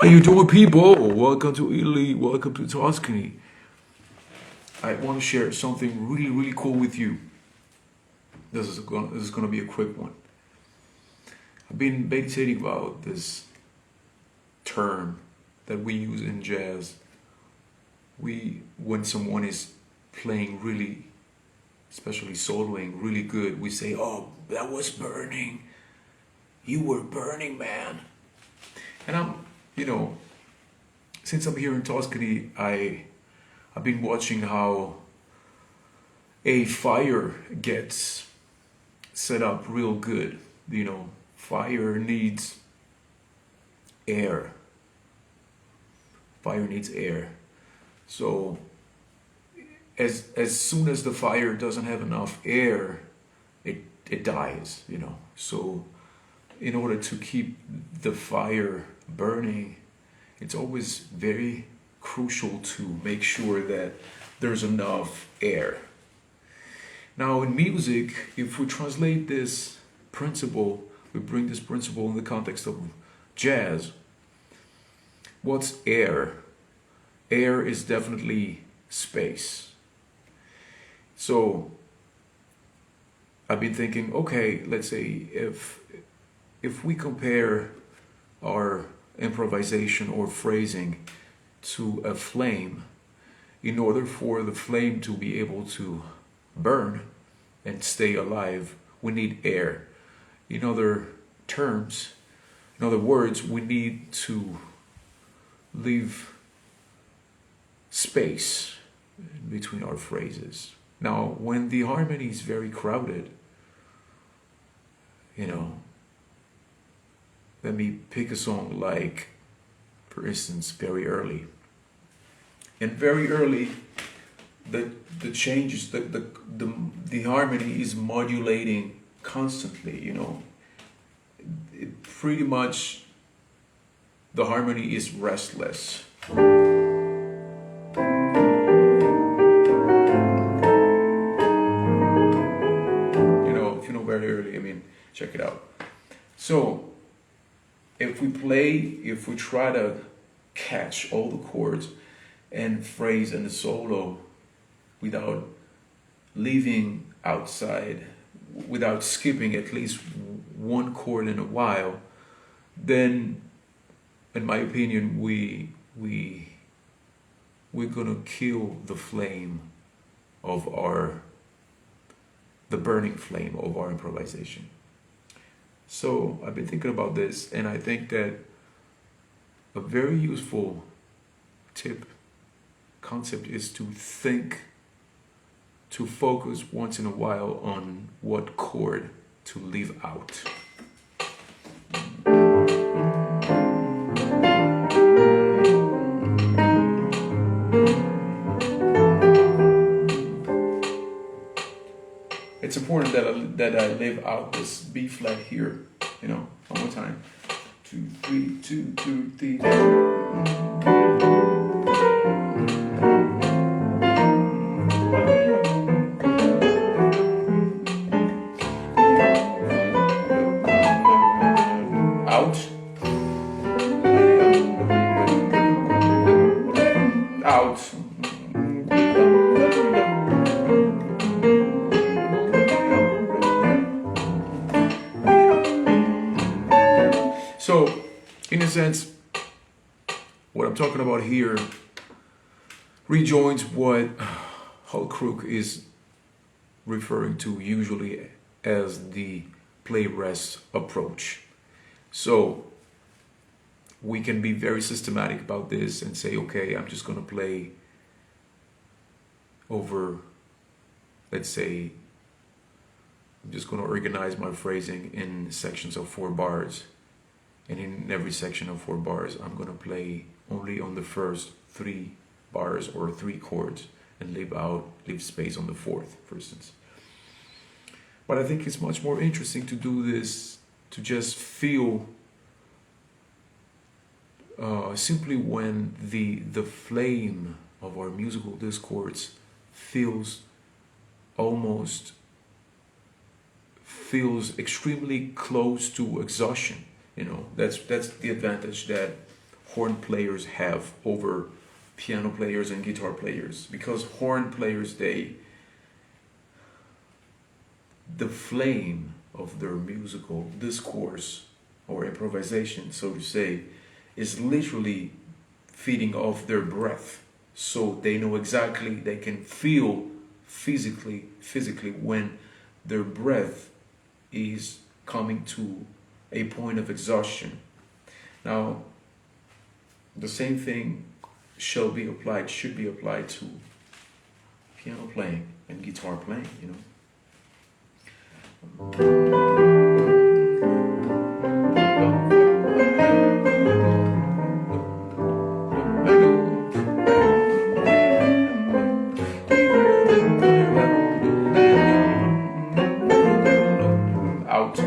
How you doing, people? Welcome to Italy. Welcome to Tuscany. I want to share something really, really cool with you. This is gonna be a quick one. I've been meditating about this term that we use in jazz. When someone is playing really, especially soloing really good, we say, "Oh, that was burning. You were burning, man." And since I'm here in Tuscany, I've been watching how a fire gets set up real good. Fire needs air. Fire needs air. So as soon as the fire doesn't have enough air, it dies. So in order to keep the fire burning, it's always very crucial to make sure that there's enough air. Now, in music, if we translate this principle, we bring this principle in the context of jazz. What's air? Air is definitely space. So I've been thinking, okay, let's say if we compare our improvisation or phrasing to a flame, in order for the flame to be able to burn and stay alive, we need air. In other terms, in other words, we need to leave space between our phrases. Now, when the harmony is very crowded, let me pick a song like, for instance, Very Early. And very early, the changes, the harmony is modulating constantly. Pretty much, the harmony is restless. If you know Very Early, check it out. So if we try to catch all the chords and phrase and the solo without leaving outside, without skipping at least one chord in a while, then, in my opinion, we're gonna kill the flame of the burning flame of our improvisation. So I've been thinking about this, and I think that a very useful concept is to focus once in a while on what chord to leave out. It's important that I leave out this B flat here. One more time. 2, 3, 2, 2, 3. Out. Out. So, in a sense, what I'm talking about here rejoins what Hulkrook is referring to usually as the play rest approach. So we can be very systematic about this and say, okay, I'm just going to play over, let's say, I'm just going to organize my phrasing in sections of 4 bars. And in every section of 4 bars, I'm going to play only on the first 3 bars or 3 chords and leave space on the 4th, for instance. But I think it's much more interesting to do this, to just feel simply when the flame of our musical discourse feels extremely close to exhaustion. That's the advantage that horn players have over piano players and guitar players, because horn players, the flame of their musical discourse or improvisation, so to say, is literally feeding off their breath. So they know exactly, they can feel physically when their breath is coming to a point of exhaustion. Now, the same thing should be applied to piano playing and guitar playing, you know. Out.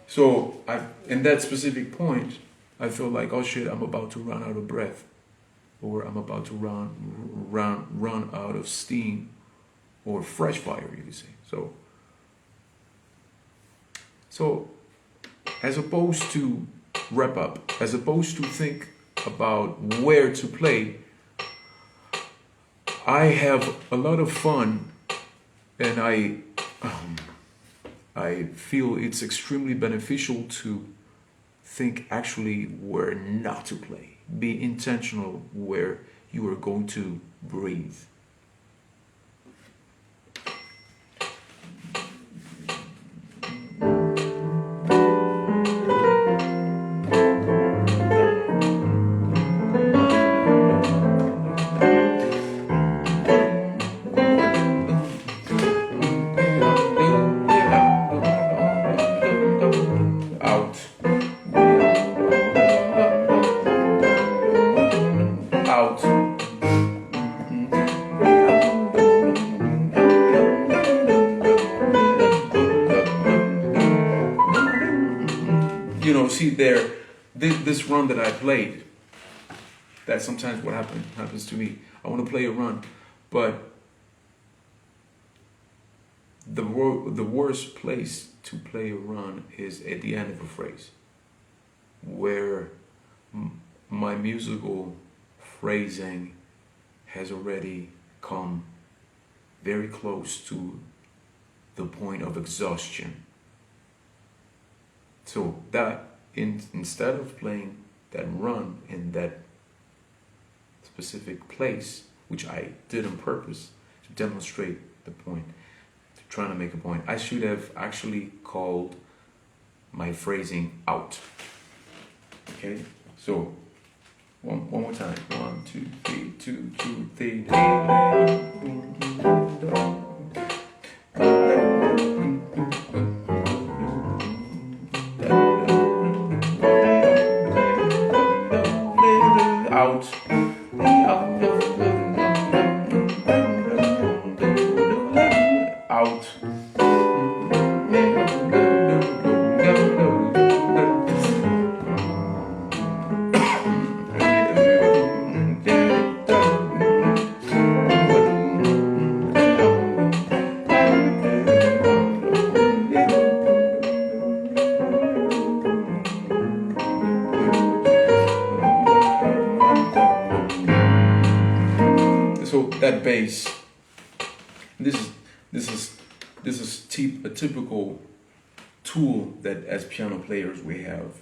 So in that specific point, I feel like, oh shit, I'm about to run out of breath, or I'm about to run out of steam, or fresh fire, you could say. So as opposed to wrap up, as opposed to think about where to play, I have a lot of fun, and I feel it's extremely beneficial to think actually where not to play. Be intentional where you are going to breathe. See there, this run that I played, that's sometimes what happens to me. I want to play a run, but the worst place to play a run is at the end of a phrase, where my musical phrasing has already come very close to the point of exhaustion. So that instead of playing that run in that specific place, which I did on purpose to demonstrate the point, to trying to make a point, I should have actually called my phrasing out. Okay, so one more time. 1, 2, 3, 2, 2, 3. Out. Out. So that bass, this is a typical tool that as piano players we have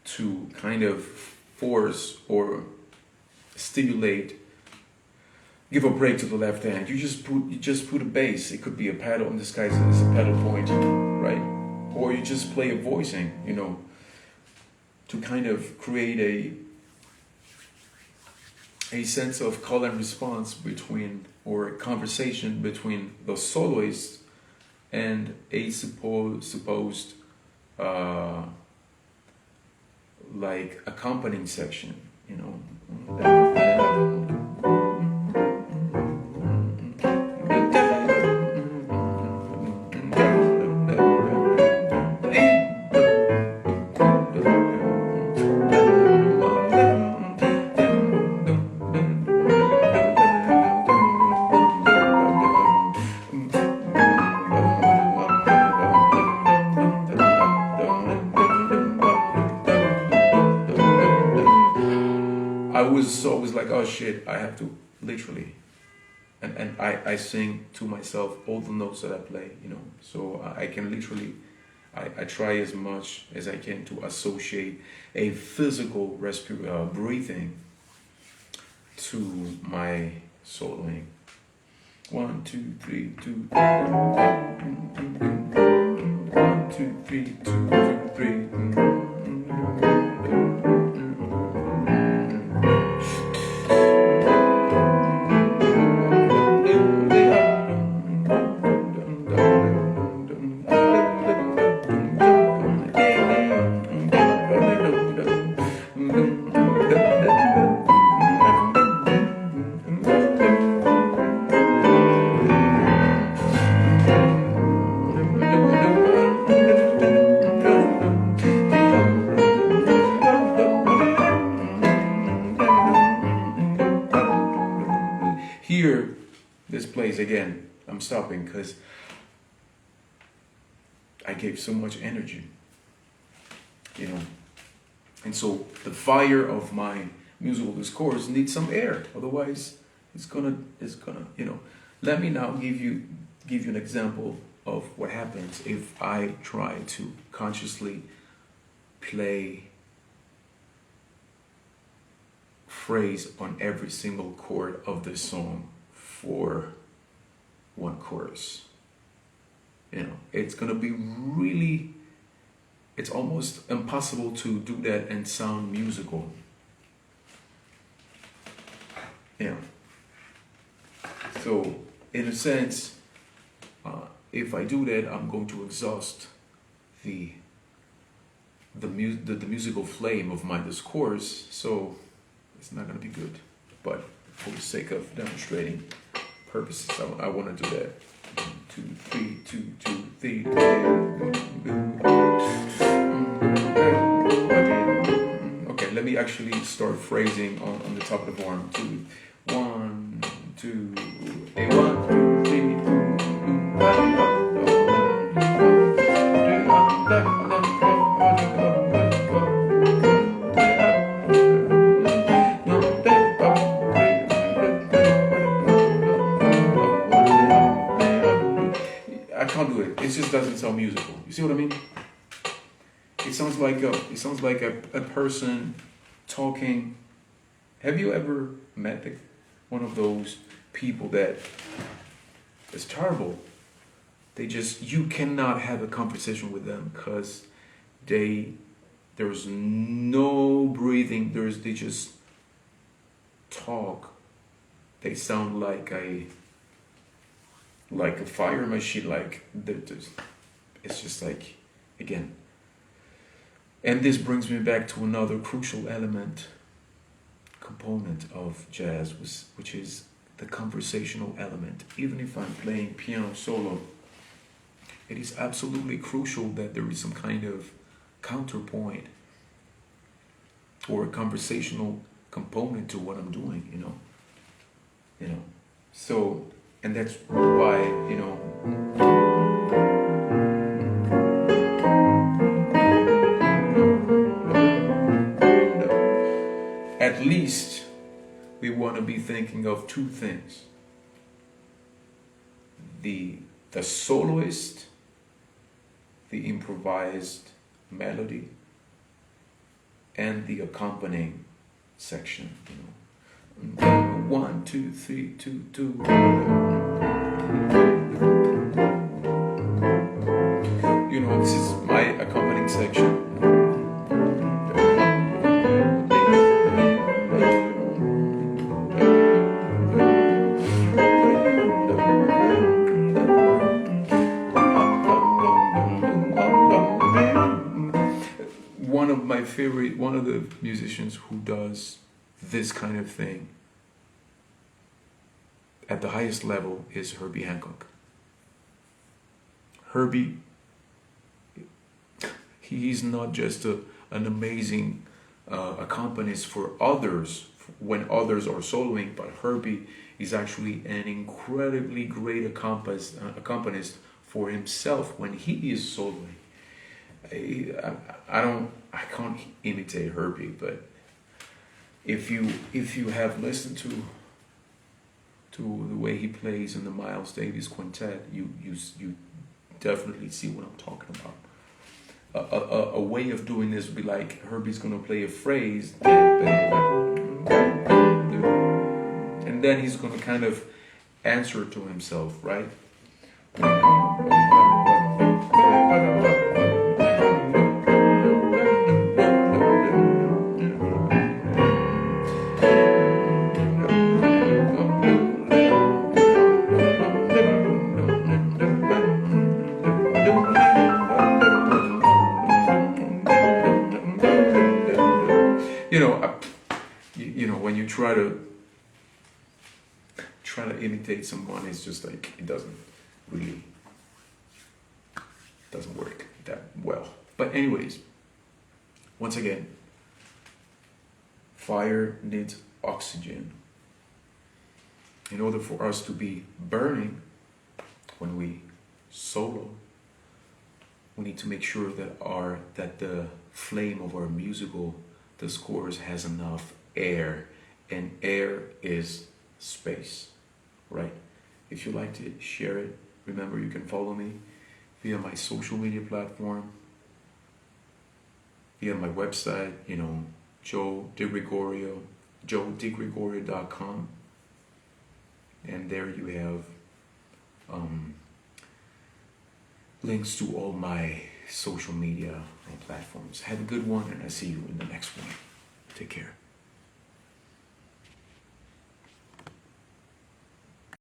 to kind of force or stimulate, give a break to the left hand. You just put a bass. It could be a pedal, in this case it's a pedal point, right? Or you just play a voicing, to kind of create a sense of call and response between, or a conversation between the soloist and a supposed like accompanying section, you know. I was always like, oh shit, I have to literally, and I sing to myself all the notes that I play, you know, so I can literally, I try as much as I can to associate a physical breathing to my soloing. 1, 2, 3, 2, 1, 2, 3, 2, 2, 3. Here, this place again, I'm stopping because I gave so much energy, you know, and so the fire of my musical discourse needs some air. Otherwise, it's gonna, you know. Let me now give you an example of what happens if I try to consciously play phrase on every single chord of the song for one chorus. You know, it's gonna be really, it's almost impossible to do that and sound musical. Yeah. So, in a sense, if I do that, I'm going to exhaust the musical flame of my discourse. So it's not going to be good. But for the sake of demonstrating purposes, I want to do that. 1, 2, 3, 2, 2, 3. Okay, let me actually start phrasing on the top of the horn. 2, 1, 2, 1, 2, 3. I can't do it. It just doesn't sound musical. You see what I mean? It sounds like a person talking. Have you ever met one of those people that is terrible? You cannot have a conversation with them because there's no breathing. They just talk. They sound like a fire machine. It's just like, again. And this brings me back to another crucial component of jazz, which is the conversational element. Even if I'm playing piano solo, it is absolutely crucial that there is some kind of counterpoint or a conversational component to what I'm doing, you know. So, and that's why, you know, at least we want to be thinking of two things: the soloist, the improvised melody, and the accompanying section, you know. 1, 2, 3, 2, 2. You know, this is my accompanying section. one of the musicians who does this kind of thing at the highest level is Herbie Hancock. Herbie, he's not just an amazing accompanist for others when others are soloing, but Herbie is actually an incredibly great accompanist for himself when he is soloing. I can't imitate Herbie, but if you have listened to the way he plays in the Miles Davis Quintet, you definitely see what I'm talking about. A way of doing this would be like Herbie's gonna play a phrase, and then he's gonna kind of answer to himself, right? When you try to imitate someone, it's just like it doesn't work that well. But anyways, once again, fire needs oxygen. In order for us to be burning when we solo, we need to make sure that the flame of our musical discourse has enough air, and air is space, right? If you like it, share it. Remember, you can follow me via my social media platform, via my website, joedegregorio.com, and there you have links to all my social media platforms. Have a good one, and I'll see you in the next one. Take care.